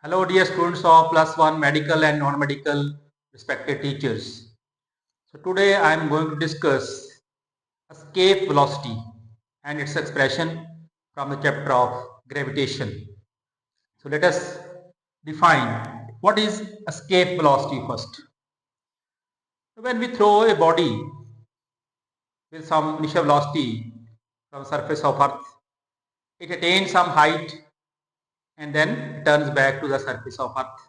Hello dear students of +1 medical and non-medical respected teachers. So today I am going to discuss escape velocity and its expression from the chapter of gravitation. So let us define what is escape velocity first. When we throw a body with some initial velocity from the surface of earth, it attains some height and then returns back to the surface of earth.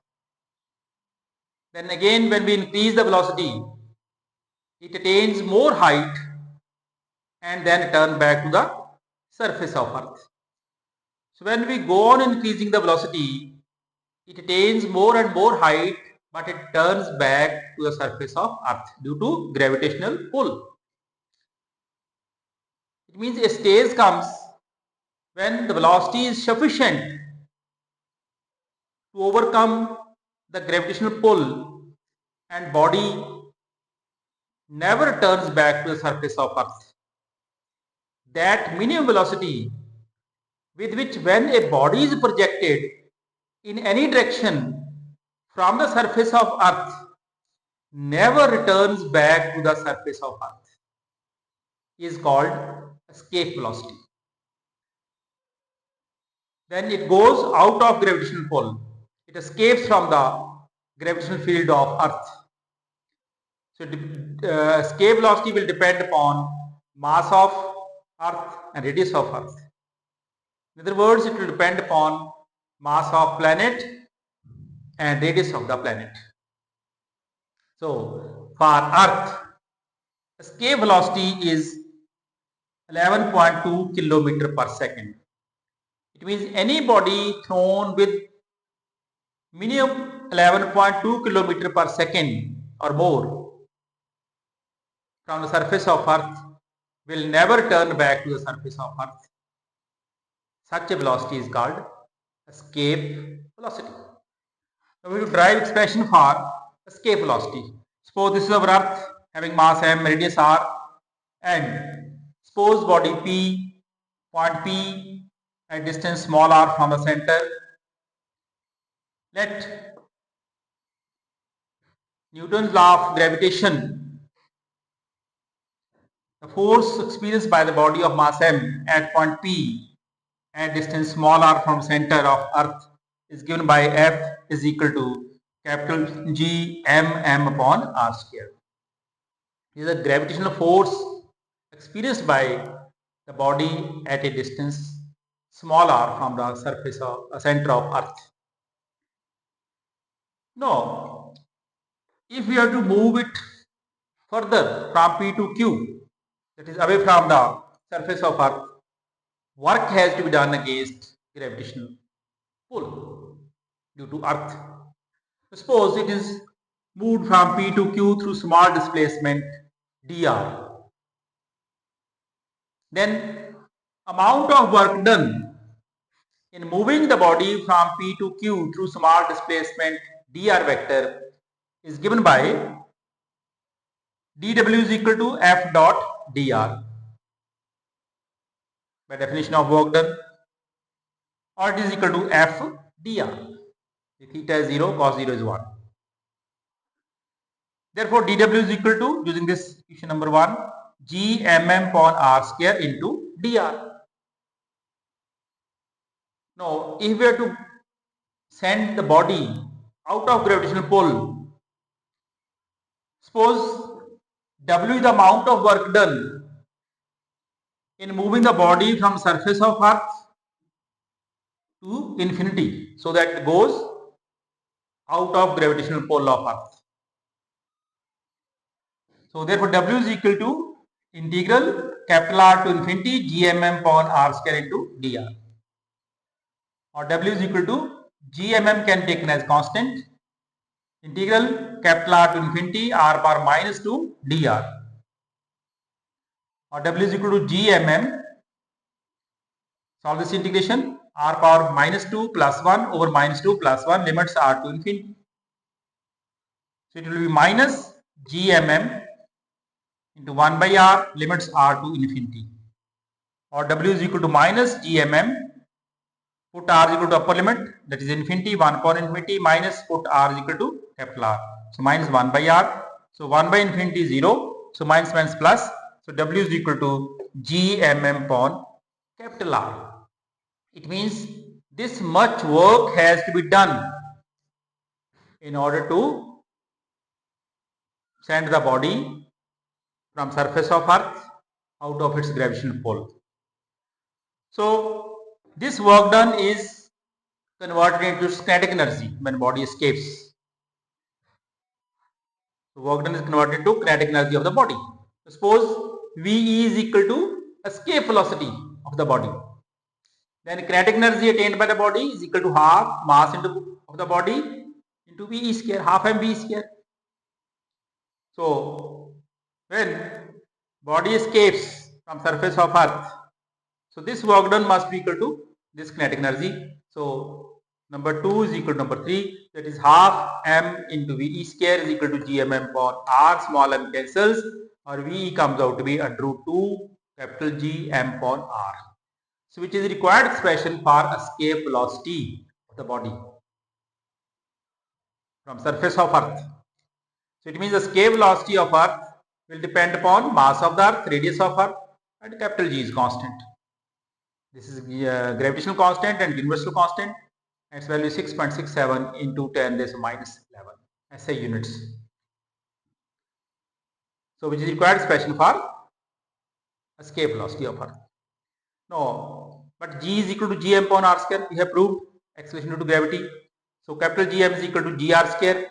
Then again when we increase the velocity, it attains more height and then return back to the surface of earth. So when we go on increasing the velocity, it attains more and more height, but it turns back to the surface of earth due to gravitational pull. It means a stage comes when the velocity is sufficient to overcome the gravitational pull and body never turns back to the surface of earth. That minimum velocity with which when a body is projected in any direction from the surface of earth never returns back to the surface of earth is called escape velocity. Then it goes out of gravitational pull. It escapes from the gravitational field of earth. So escape velocity will depend upon mass of earth and radius of earth. In other words, it will depend upon mass of planet and radius of the planet. So for earth, escape velocity is 11.2 kilometer per second. It means any body thrown with minimum 11.2 kilometer per second or more from the surface of earth will never turn back to the surface of earth. Such a velocity is called escape velocity. Now we will derive expression for escape velocity. Suppose this is our earth having mass m, radius r, and suppose body p, point p at distance small r from the center. Let Newton's law of gravitation, the force experienced by the body of mass m at point p at distance small r from center of earth is given by F is equal to capital G m upon r square. This is a gravitational force experienced by the body at a distance small r from the surface of center of earth. Now, if we are to move it further from P to Q, that is away from the surface of earth, work has to be done against gravitational pull due to earth. Suppose it is moved from P to Q through small displacement dr. Then amount of work done in moving the body from P to Q through small displacement dr vector is given by dw is equal to F dot dr by definition of work done, or it is equal to F dr. The theta is 0, cos 0 is 1. Therefore, dw is equal to, using this equation number 1, g upon r square into dr. Now, if we are to send the body out of gravitational pull, suppose w is the amount of work done in moving the body from surface of earth to infinity, so that it goes out of gravitational pull of earth. So therefore w is equal to integral capital R to infinity gmm upon r square into dr, or w is equal to gmm can be taken as constant, integral capital R to infinity r power minus 2 dr, or w is equal to gmm. Solve this integration, r power minus 2 plus 1 over minus 2 plus 1 limits r to infinity. So it will be minus gmm into 1 by r limits r to infinity, or w is equal to minus gmm put r is equal to upper limit, that is infinity, 1 upon infinity, minus put r is equal to capital R. So minus 1 by r. So 1 by infinity is 0. So minus minus plus. So W is equal to GMM upon capital R. It means this much work has to be done in order to send the body from surface of earth out of its gravitational pull. So this work done is converted into kinetic energy when body escapes. So work done is converted to kinetic energy of the body. Suppose VE is equal to escape velocity of the body. Then kinetic energy attained by the body is equal to half mass into of the body into VE square, half mv square. So when body escapes from surface of earth, so this work done must be equal to this kinetic energy. So number 2 is equal to number 3, that is half m into VE square is equal to GMM upon r, small m cancels, or VE comes out to be under root 2 capital G m upon r. So which is the required expression for escape velocity of the body from surface of earth. So it means the escape velocity of earth will depend upon mass of the earth, radius of earth, and capital G is constant. This is gravitational constant and universal constant. Its value is 6.67 into 10 raised to minus 11 SI units. So which is required expression for escape velocity of earth. No, but G is equal to Gm upon r square. We have proved acceleration due to gravity. So capital Gm is equal to Gr square.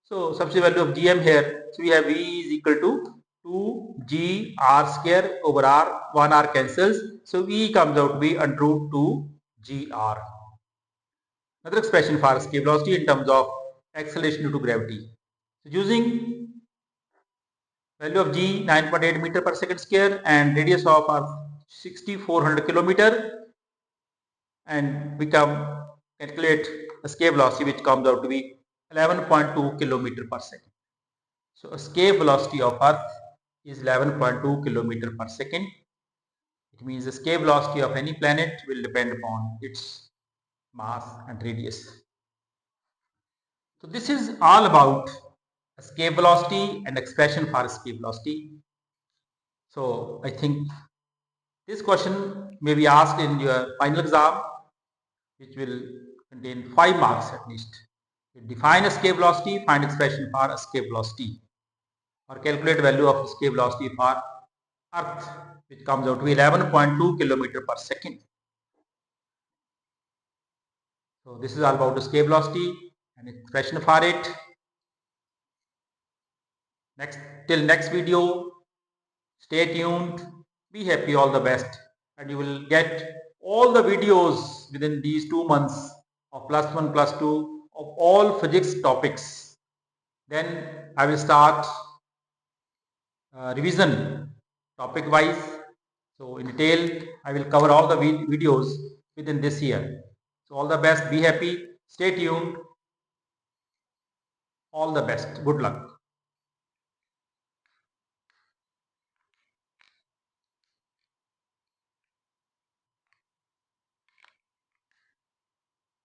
So substitute value of Gm here. So we have V is equal to 2 Gr square over r. 1 r cancels. So V comes out to be under root 2 Gr. Another expression for escape velocity in terms of acceleration due to gravity. So using value of G 9.8 meter per second square and radius of Earth 6400 kilometer, and we can calculate escape velocity which comes out to be 11.2 kilometer per second. So escape velocity of Earth is 11.2 kilometer per second. It means the escape velocity of any planet will depend upon its mass and radius. So this is all about escape velocity and expression for escape velocity. So I think this question may be asked in your final exam, which will contain 5 marks at least. Define escape velocity, find expression for escape velocity, or calculate value of escape velocity for Earth, which comes out to 11.2 kilometer per second. So this is all about escape velocity and expression for it. Till next video, stay tuned, be happy, all the best, and you will get all the videos within these 2 months of plus 1, plus 2 of all physics topics. Then I will start revision topic wise. So in detail, I will cover all the videos within this year. So all the best, be happy, stay tuned, all the best, good luck.